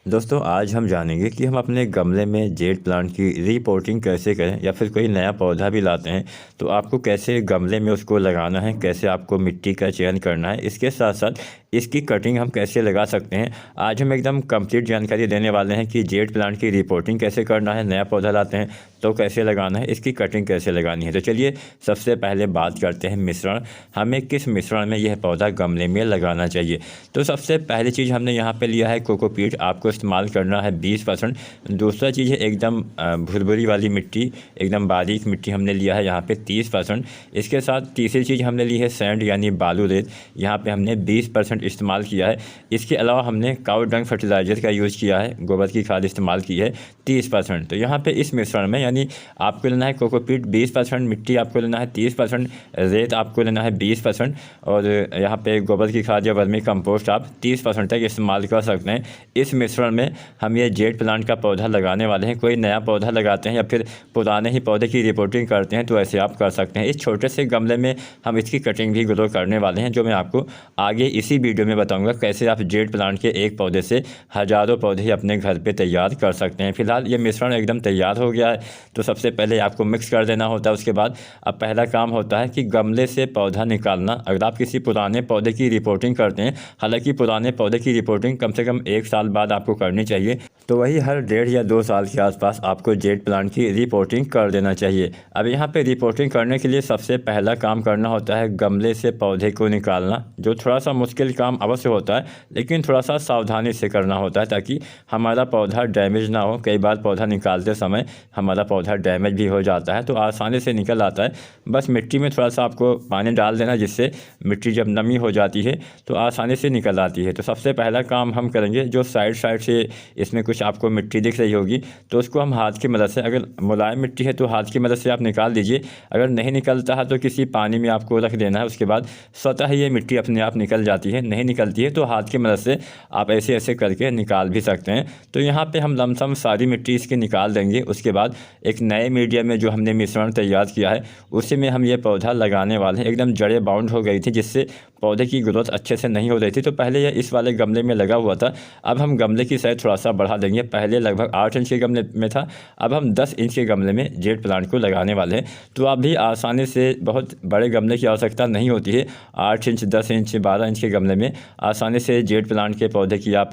दोस्तों आज हम जानेंगे कि हम अपने गमले में जेड प्लांट की रीपोर्टिंग कैसे करें या फिर कोई नया पौधा भी लाते हैं तो आपको कैसे गमले में उसको लगाना है, कैसे आपको मिट्टी का चयन करना है, इसके साथ साथ इसकी कटिंग हम कैसे लगा सकते हैं। आज हम एकदम कंप्लीट जानकारी देने वाले हैं कि जेड प्लांट की रिपोर्टिंग कैसे करना है, नया पौधा लाते हैं तो कैसे लगाना है, इसकी कटिंग कैसे लगानी है। तो चलिए सबसे पहले बात करते हैं मिश्रण, हमें किस मिश्रण में यह पौधा गमले में लगाना चाहिए। तो सबसे पहली चीज़ हमने यहाँ पे लिया है कोकोपीट, आपको इस्तेमाल करना है 20%। दूसरा चीज़ है एकदम भुरभुरी वाली मिट्टी, एकदम बारीक मिट्टी हमने लिया है यहाँ पे 30%। इसके साथ तीसरी चीज़ हमने ली है सैंड यानी बालू रेत, यहाँ पे हमने 20% इस्तेमाल किया है। इसके अलावा हमने काऊ डंग फर्टिलाइज़र का यूज़ किया है, गोबर की खाद इस्तेमाल की है 30%। तो यहाँ पे इस मिश्रण में यानी आपको लेना है कोकोपीट 20%, मिट्टी आपको लेना है 30%, रेत आपको लेना है 20% और यहाँ पे गोबर की खाद या वर्मी कंपोस्ट आप 30% तक इस्तेमाल कर सकते हैं। इस मिश्रण में हम ये जेड प्लांट का पौधा लगाने वाले हैं। कोई नया पौधा लगाते हैं या फिर पुराने ही पौधे की रिपोर्टिंग करते हैं तो ऐसे आप कर सकते हैं। इस छोटे से गमले में हम इसकी कटिंग भी ग्रो करने वाले हैं, जो मैं आपको आगे इसी वीडियो में बताऊंगा कैसे आप जेड प्लांट के एक पौधे से हज़ारों पौधे अपने घर पे तैयार कर सकते हैं। फिलहाल ये मिश्रण एकदम तैयार हो गया है तो सबसे पहले आपको मिक्स कर देना होता है। उसके बाद अब पहला काम होता है कि गमले से पौधा निकालना। अगर आप किसी पुराने पौधे की रिपोर्टिंग करते हैं, हालांकि पुराने पौधे की रिपोर्टिंग कम से कम 1 साल बाद आपको करनी चाहिए, तो वही हर 1.5 या 2 साल के आसपास आपको जेड प्लांट की रिपोर्टिंग कर देना चाहिए। अब यहाँ पे रिपोर्टिंग करने के लिए सबसे पहला काम करना होता है गमले से पौधे को निकालना, जो थोड़ा सा मुश्किल काम अवश्य होता है लेकिन थोड़ा सा सावधानी से करना होता है ताकि हमारा पौधा डैमेज ना हो। कई बार पौधा निकालते समय हमारा पौधा डैमेज भी हो जाता है तो आसानी से निकल आता है। बस मिट्टी में थोड़ा सा आपको पानी डाल देना, जिससे मिट्टी जब नमी हो जाती है तो आसानी से निकल आती है। तो सबसे पहला काम हम करेंगे, जो साइड साइड से इसमें कुछ आपको मिट्टी दिख रही होगी तो उसको हम हाथ की मदद से, अगर मुलायम मिट्टी है तो हाथ की मदद से आप निकाल दीजिए। अगर नहीं निकलता है तो किसी पानी में आपको रख देना है, उसके बाद स्वतः ही ये मिट्टी अपने आप निकल जाती है। नहीं निकलती है तो हाथ की मदद से आप ऐसे ऐसे करके निकाल भी सकते हैं। तो यहाँ पे हम लमसम सारी मिट्टी इसकी निकाल देंगे। उसके बाद एक नए मीडियम में जो हमने मिश्रण तैयार किया है उसी में हम ये पौधा लगाने वाले हैं। एकदम जड़ें बाउंड हो गई थी जिससे पौधे की ग्रोथ अच्छे से नहीं हो रही थी, तो पहले ये इस वाले गमले में लगा हुआ था। अब हम गमले की साइज थोड़ा सा बढ़ा देंगे। पहले लगभग 8 इंच के गमले में था, अब हम 10 इंच के गमले में जेड प्लांट को लगाने वाले हैं। तो आप भी आसानी से, बहुत बड़े गमले की आवश्यकता नहीं होती है, 8 इंच 10 इंच 12 इंच के गमले में आसानी से जेड प्लांट के पौधे की आप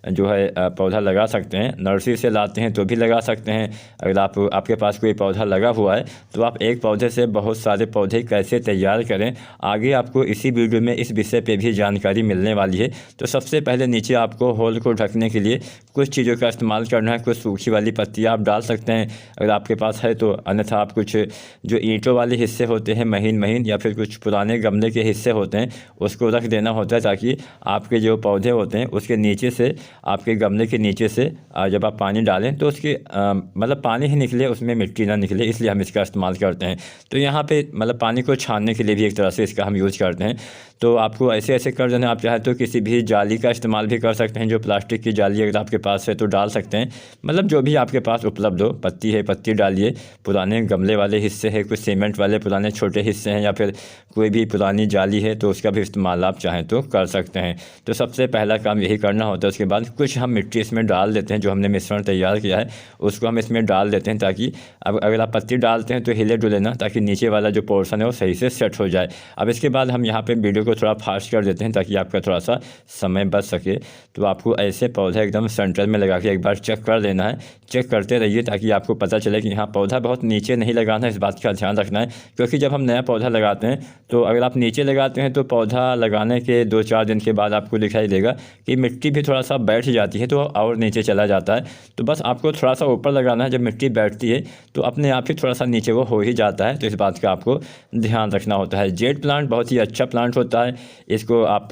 जो है पौधा लगा सकते हैं। नर्सरी से लाते हैं तो भी लगा सकते हैं। अगर आपके पास कोई पौधा लगा हुआ है तो आप एक पौधे से बहुत सारे पौधे कैसे तैयार करें, आगे आपको इसी वीडियो में इस विषय पे भी जानकारी मिलने वाली है। तो सबसे पहले नीचे आपको होल को ढकने के लिए कुछ चीज़ों का इस्तेमाल करना है। कुछ सूखी वाली पत्तियाँ आप डाल सकते हैं अगर आपके पास है तो, अन्यथा आप कुछ जो ईंटों वाले हिस्से होते हैं महीन महीन, या फिर कुछ पुराने गमले के हिस्से होते हैं उसको रख देना होता है, ताकि आपके जो पौधे होते हैं उसके नीचे से, आपके गमले के नीचे से जब आप पानी डालें तो उसके मतलब पानी ही निकले, उसमें मिट्टी ना निकले, इसलिए हम इसका इस्तेमाल करते हैं। तो यहाँ पे मतलब पानी को छानने के लिए भी एक तरह से इसका हम यूज़ करते हैं। तो आपको ऐसे ऐसे कर देना। आप चाहे तो किसी भी जाली का इस्तेमाल भी कर सकते हैं, जो प्लास्टिक की जाली अगर आपके पास है तो डाल सकते हैं। मतलब जो भी आपके पास उपलब्ध हो, पत्ती है पत्ती डालिए, पुराने गमले वाले हिस्से है, कुछ सीमेंट वाले पुराने छोटे हिस्से हैं, या फिर कोई भी पुरानी जाली है तो उसका भी इस्तेमाल आप चाहें तो कर सकते हैं। तो सबसे पहला काम यही करना होता है। उसके बाद कुछ हम मिट्टी इसमें डाल देते हैं, जो हमने मिश्रण तैयार किया है उसको हम इसमें डाल देते हैं, ताकि अब अगर आप पत्ती डालते हैं तो हिले डुले ना, ताकि नीचे वाला जो पोर्शन है वो सही से सेट हो जाए। अब इसके बाद हम यहाँ पे वीडियो को थोड़ा फास्ट कर देते हैं ताकि आपका थोड़ा सा समय बच सके। तो आपको ऐसे पौधा एकदम सेंटर में लगा के एक बार चेक कर लेना है। चेक करते रहिए ताकि आपको पता चले कि यहाँ पौधा बहुत नीचे नहीं लगाना है, इस बात का ध्यान रखना है। क्योंकि जब हम नया पौधा लगाते हैं तो अगर आप नीचे लगाते हैं तो पौधा लगाने के 2-4 दिन के बाद आपको दिखाई देगा कि मिट्टी भी थोड़ा सा बैठ जाती है तो और नीचे चला जाता है। तो बस आपको थोड़ा सा ऊपर लगाना है। जब मिट्टी बैठती है तो अपने आप ही थोड़ा सा नीचे वो हो ही जाता है। तो इस बात का आपको ध्यान रखना होता है। जेड प्लांट बहुत ही अच्छा प्लांट होता है, इसको आप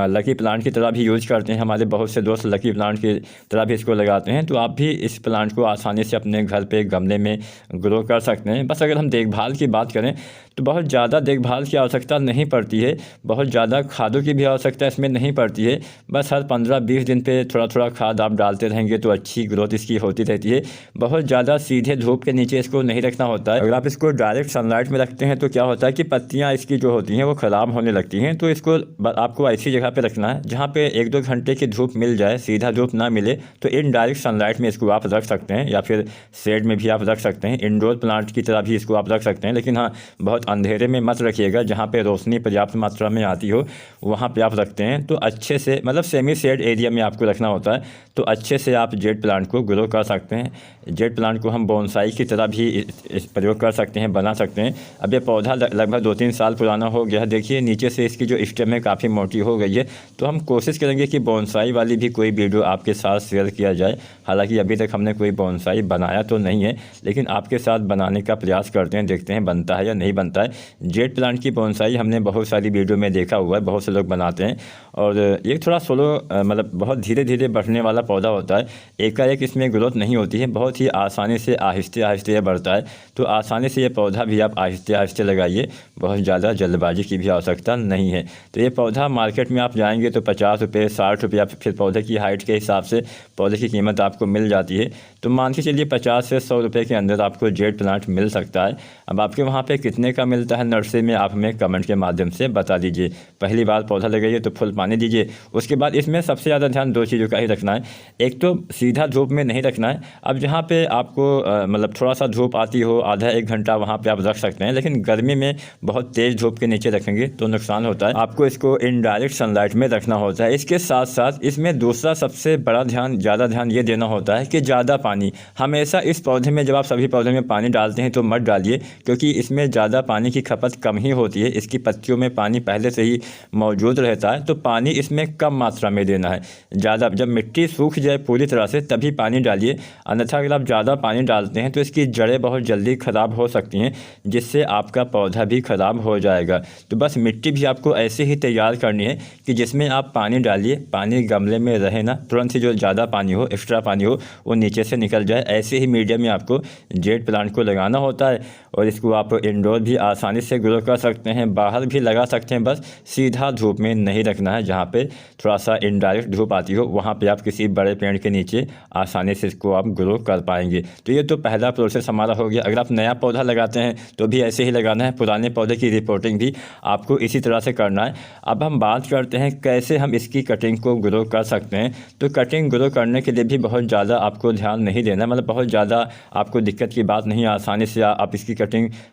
लकी प्लांट की तरह भी यूज़ करते हैं। हमारे बहुत से दोस्त लकी प्लांट की तरह भी इसको लगाते हैं। तो आप भी इस प्लांट को आसानी से अपने घर पे गमले में ग्रो कर सकते हैं। बस अगर हम देखभाल की बात करें तो बहुत ज़्यादा देखभाल की आवश्यकता नहीं पड़ती है, बहुत ज़्यादा खादों की भी आवश्यकता इसमें नहीं पड़ती है। बस हर 15-20 दिन पे थोड़ा थोड़ा खाद आप डालते रहेंगे तो अच्छी ग्रोथ इसकी होती रहती है। बहुत ज़्यादा सीधे धूप के नीचे इसको नहीं रखना होता है। अगर आप इसको डायरेक्ट सनलाइट में रखते हैं तो क्या होता है कि पत्तियाँ इसकी जो होती हैं वो ख़राब होने लगती हैं। तो इसको आपको ऐसी जगह पर रखना है जहाँ पर 1-2 घंटे की धूप मिल जाए, सीधा धूप ना मिले तो इनडायरेक्ट सनलाइट में इसको आप रख सकते हैं, या फिर शेड में भी आप रख सकते हैं। इंडोर प्लांट की तरह भी इसको आप रख सकते हैं, लेकिन हाँ बहुत अंधेरे में मत रखिएगा। जहाँ पे रोशनी पर्याप्त मात्रा में आती हो वहाँ पे आप रखते हैं तो अच्छे से, मतलब सेमी शेड एरिया में आपको रखना होता है तो अच्छे से आप जेड प्लांट को ग्रो कर सकते हैं। जेड प्लांट को हम बोनसाई की तरह भी प्रयोग कर सकते हैं, बना सकते हैं। अब ये पौधा लगभग 2-3 साल पुराना हो गया है। देखिए नीचे से इसकी जो स्टेम है काफ़ी मोटी हो गई है। तो हम कोशिश करेंगे कि बोनसाई वाली भी कोई वीडियो आपके साथ शेयर किया जाए। हालांकि अभी तक हमने कोई बोनसाई बनाया तो नहीं है, लेकिन आपके साथ बनाने का प्रयास करते हैं, देखते हैं बनता है या नहीं बनता है। जेड प्लांट की बोनसाई हमने बहुत सारी वीडियो में देखा हुआ है, बहुत से लोग बनाते हैं। और ये थोड़ा स्लो, मतलब बहुत धीरे धीरे बढ़ने वाला पौधा होता है। एकाएक इसमें ग्रोथ नहीं होती है, बहुत ही आसानी से आहिस्ते आहिस्ते ये बढ़ता है। तो आसानी से ये पौधा भी आप आहिस्ते आहिस्ते लगाइए, बहुत ज़्यादा जल्दबाजी की भी आवश्यकता नहीं है। तो ये पौधा मार्केट में आप जाएंगे तो 50 रुपये, 60 रुपये, फिर पौधे की हाइट के हिसाब से पौधे की कीमत आपको मिल जाती है। तो मान के चलिए 50 से 100 रुपये के अंदर आपको जेड प्लांट मिल सकता है। अब आपके वहाँ पे कितने का मिलता है नर्सरी में, आप हमें कमेंट के माध्यम से बता दीजिए। पहली बार पौधा लगाइए तो फुल पानी दीजिए। उसके बाद इसमें सबसे ज़्यादा ध्यान 2 चीज़ों का ही रखना है। एक तो सीधा धूप में नहीं रखना है। अब जहाँ पे आपको मतलब थोड़ा सा धूप आती हो, आधा 1 घंटा वहाँ पे आप रख सकते हैं, लेकिन गर्मी में बहुत तेज़ धूप के नीचे रखेंगे तो नुकसान होता है। आपको इसको इनडायरेक्ट सनलाइट में रखना होता है। इसके साथ साथ इसमें दूसरा सबसे बड़ा ज़्यादा ध्यान ये देना होता है कि ज़्यादा पानी हमेशा इस पौधे में, जब आप सभी पौधे में पानी डालते हैं तो मत डालिए, क्योंकि इसमें ज़्यादा पानी की खपत कम ही होती है। इसकी पत्तियों में पानी पहले से ही मौजूद रहता है, तो पानी इसमें कम मात्रा में देना है। ज़्यादा जब मिट्टी सूख जाए पूरी तरह से तभी पानी डालिए, अन्यथा अगर आप ज़्यादा पानी डालते हैं तो इसकी जड़ें बहुत जल्दी ख़राब हो सकती हैं, जिससे आपका पौधा भी ख़राब हो जाएगा। तो बस मिट्टी भी आपको ऐसे ही तैयार करनी है कि जिसमें आप पानी डालिए, पानी गमले में रहे ना, तुरंत से जो ज़्यादा पानी हो, एक्स्ट्रा पानी हो, वो नीचे से निकल जाए। ऐसे ही मीडियम में आपको जेड प्लांट को लगाना होता है। और इसको आप इंडोर भी आसानी से ग्रो कर सकते हैं, बाहर भी लगा सकते हैं। बस सीधा धूप में नहीं रखना है, जहाँ पे थोड़ा सा इनडायरेक्ट धूप आती हो वहाँ पे आप किसी बड़े पेड़ के नीचे आसानी से इसको आप ग्रो कर पाएंगे। तो ये तो पहला प्रोसेस हमारा हो गया। अगर आप नया पौधा लगाते हैं तो भी ऐसे ही लगाना है। पुराने पौधे की रिपोर्टिंग भी आपको इसी तरह से करना है। अब हम बात करते हैं कैसे हम इसकी कटिंग को ग्रो कर सकते हैं। तो कटिंग ग्रो करने के लिए भी बहुत ज़्यादा आपको ध्यान नहीं देना, मतलब बहुत ज़्यादा आपको दिक्कत की बात नहीं है। आसानी से आप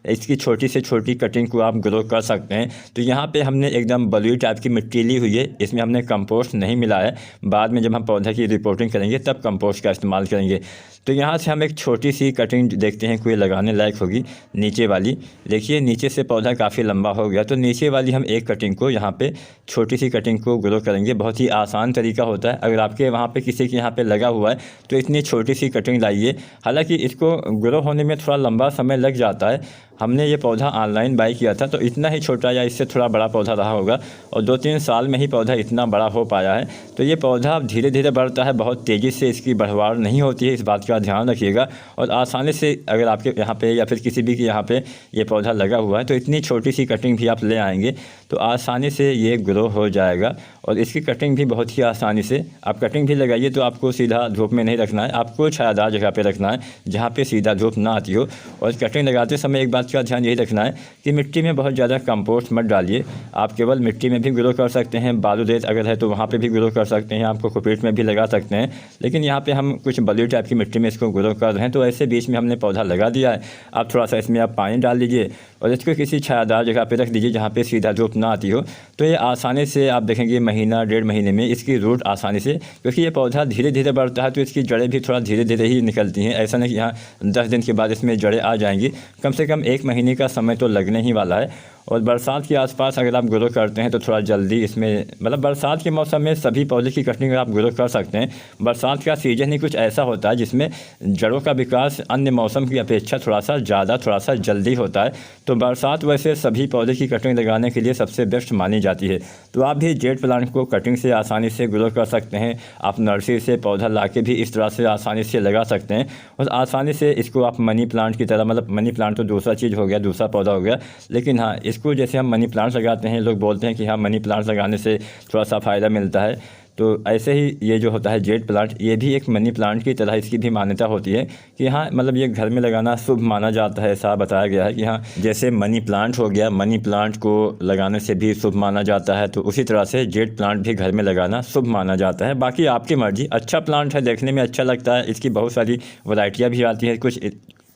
इसकी छोटी से छोटी कटिंग को आप ग्रो कर सकते हैं। तो यहाँ पे हमने एकदम बलुई टाइप की मिट्टी ली हुई है, इसमें हमने कंपोस्ट नहीं मिलाया है। बाद में जब हम पौधे की रिपोर्टिंग करेंगे तब कंपोस्ट का इस्तेमाल करेंगे। तो यहाँ से हम एक छोटी सी कटिंग देखते हैं कोई लगाने लायक होगी, नीचे वाली। देखिए नीचे से पौधा काफ़ी लंबा हो गया, तो नीचे वाली हम एक कटिंग को यहाँ पे छोटी सी कटिंग को ग्रो करेंगे। बहुत ही आसान तरीका होता है। अगर आपके वहाँ पे किसी के यहाँ पे लगा हुआ है तो इतनी छोटी सी कटिंग लाइए। हालांकि इसको ग्रो होने में थोड़ा लंबा समय लग जाता है। हमने ये पौधा ऑनलाइन बाई किया था तो इतना ही छोटा या इससे थोड़ा बड़ा पौधा रहा होगा, और 2-3 साल में ही पौधा इतना बड़ा हो पाया है। तो ये पौधा धीरे धीरे बढ़ता है, बहुत तेज़ी से इसकी बढ़वार नहीं होती है, इस बात का ध्यान रखिएगा। और आसानी से अगर आपके यहाँ पे या फिर किसी भी के यहाँ पे ये पौधा लगा हुआ है तो इतनी छोटी सी कटिंग भी आप ले आएंगे तो आसानी से ये ग्रो हो जाएगा। और इसकी कटिंग भी बहुत ही आसानी से आप कटिंग भी लगाइए तो आपको सीधा धूप में नहीं रखना है, आपको छायादार जगह पे रखना है जहाँ पे सीधा धूप ना आती हो। और कटिंग लगाते समय एक बात का ध्यान यही रखना है कि मिट्टी में बहुत ज़्यादा कंपोस्ट मत डालिए। आप केवल मिट्टी में भी ग्रो कर सकते हैं, बालू रेत अगर है तो वहाँ पे भी ग्रो कर सकते हैं, आपको कोकोपीट में भी लगा सकते हैं। लेकिन यहाँ पे हम कुछ बलुई टाइप की मिट्टी में इसको ग्रो कर रहे हैं, तो ऐसे बीच में हमने पौधा लगा दिया है। आप थोड़ा सा इसमें आप पानी डाल दीजिए और इसको किसी छायादार जगह पे रख दीजिए जहाँ पे सीधा धूप ना आती हो। तो ये आसानी से आप देखेंगे महीना 1.5 महीने में इसकी रूट आसानी से, क्योंकि ये पौधा धीरे धीरे बढ़ता है तो इसकी जड़ें भी थोड़ा धीरे धीरे ही निकलती हैं। ऐसा नहीं कि यहाँ 10 दिन के बाद इसमें जड़ें आ जाएंगी, कम से कम 1 महीने का समय तो लगने ही वाला है। और बरसात के आसपास अगर आप ग्रो करते हैं तो थोड़ा जल्दी इसमें, मतलब बरसात के मौसम में सभी पौधे की कटिंग आप ग्रो कर सकते हैं। बरसात का सीजन ही कुछ ऐसा होता है जिसमें जड़ों का विकास अन्य मौसम की अपेक्षा थोड़ा सा जल्दी होता है। तो बरसात वैसे सभी पौधे की कटिंग लगाने के लिए सबसे बेस्ट मानी जाती है। तो आप भी जेड प्लांट को कटिंग से आसानी से ग्रो कर सकते हैं। आप नर्सरी से पौधा ला के भी इस तरह से आसानी से लगा सकते हैं और आसानी से इसको आप मनी प्लांट की तरह, मतलब मनी प्लांट तो दूसरा चीज़ हो गया, दूसरा पौधा हो गया, लेकिन हाँ इसको इसको जैसे हम मनी प्लांट लगाते हैं, लोग बोलते हैं कि हाँ मनी प्लांट लगाने से थोड़ा सा फ़ायदा मिलता है, तो ऐसे ही ये जो होता है जेड प्लांट, ये भी एक मनी प्लांट की तरह इसकी भी मान्यता होती है कि हाँ मतलब ये घर में लगाना शुभ माना जाता है। ऐसा बताया गया है कि हाँ जैसे मनी प्लांट हो गया, मनी प्लांट को लगाने से भी शुभ माना जाता है, तो उसी तरह से जेड प्लांट भी घर में लगाना शुभ माना जाता है। बाकी आपकी मर्जी। अच्छा प्लांट है, देखने में अच्छा लगता है, इसकी बहुत सारी वैरायटियाँ भी आती हैं,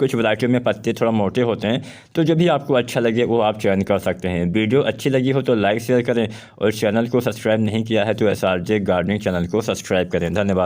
कुछ वैरायटियों में पत्ते थोड़ा मोटे होते हैं, तो जो भी आपको अच्छा लगे वो आप चयन कर सकते हैं। वीडियो अच्छी लगी हो तो लाइक शेयर करें, और चैनल को सब्सक्राइब नहीं किया है तो SRJ गार्डनिंग चैनल को सब्सक्राइब करें। धन्यवाद।